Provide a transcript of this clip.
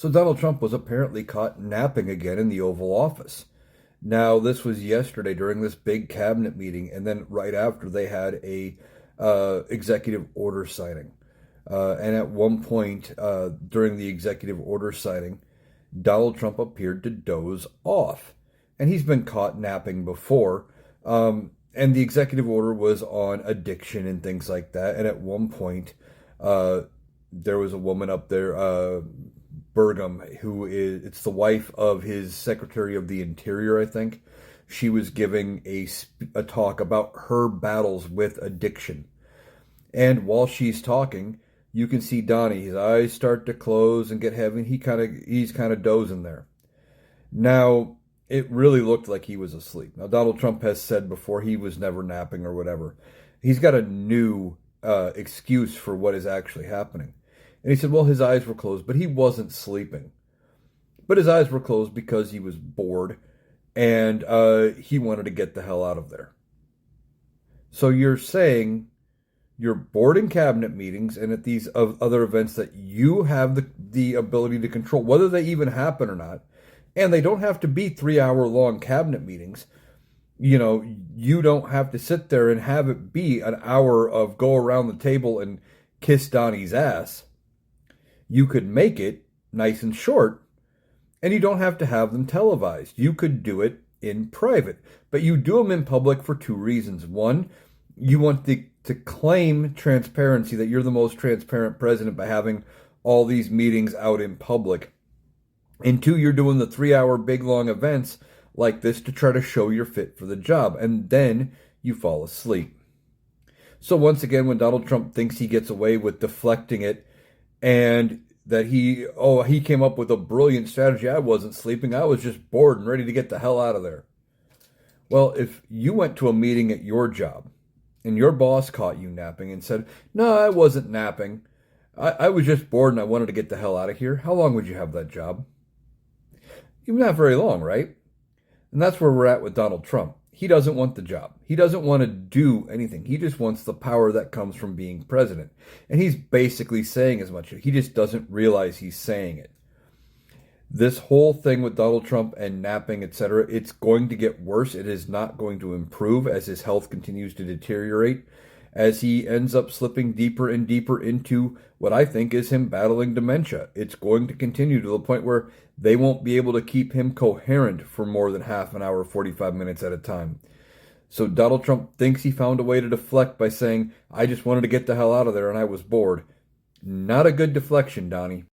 So Donald Trump was apparently caught napping again in the Oval Office. Now, this was yesterday during this big cabinet meeting, and then right after they had a executive order signing. And at one point during the executive order signing, Donald Trump appeared to doze off. And he's been caught napping before. And the executive order was on addiction and things like that. And at one point, uh, there was a woman up there, Burgum, it's the wife of his Secretary of the Interior, I think. She was giving a talk about her battles with addiction. And while she's talking, you can see Donnie, his eyes start to close and get heavy. He's kind of dozing there. Now, it really looked like he was asleep. Now, Donald Trump has said before he was never napping or whatever. He's got a new excuse for what is actually happening. And he said, well, his eyes were closed, but he wasn't sleeping. But his eyes were closed because he was bored and he wanted to get the hell out of there. So you're saying you're bored in cabinet meetings and at these other events that you have the ability to control, whether they even happen or not. And they don't have to be 3-hour long cabinet meetings. You know, you don't have to sit there and have it be an hour of go around the table and kiss Donnie's ass. You could make it nice and short, and you don't have to have them televised. You could do it in private, but you do them in public for two reasons. One, you want to claim transparency, that you're the most transparent president by having all these meetings out in public. And two, you're doing the 3-hour big long events like this to try to show you're fit for the job. And then you fall asleep. So once again, when Donald Trump thinks he gets away with deflecting it and that he came up with a brilliant strategy. I wasn't sleeping. I was just bored and ready to get the hell out of there. Well, if you went to a meeting at your job and your boss caught you napping and said, no, I wasn't napping. I was just bored and I wanted to get the hell out of here. How long would you have that job? Not very long, right? And that's where we're at with Donald Trump. He doesn't want the job. He doesn't want to do anything. He just wants the power that comes from being president. And he's basically saying as much. He just doesn't realize he's saying it. This whole thing with Donald Trump and napping, etc., it's going to get worse. It is not going to improve as his health continues to deteriorate, as he ends up slipping deeper and deeper into what I think is him battling dementia. It's going to continue to the point where they won't be able to keep him coherent for more than half an hour, 45 minutes at a time. So Donald Trump thinks he found a way to deflect by saying, I just wanted to get the hell out of there and I was bored. Not a good deflection, Donnie.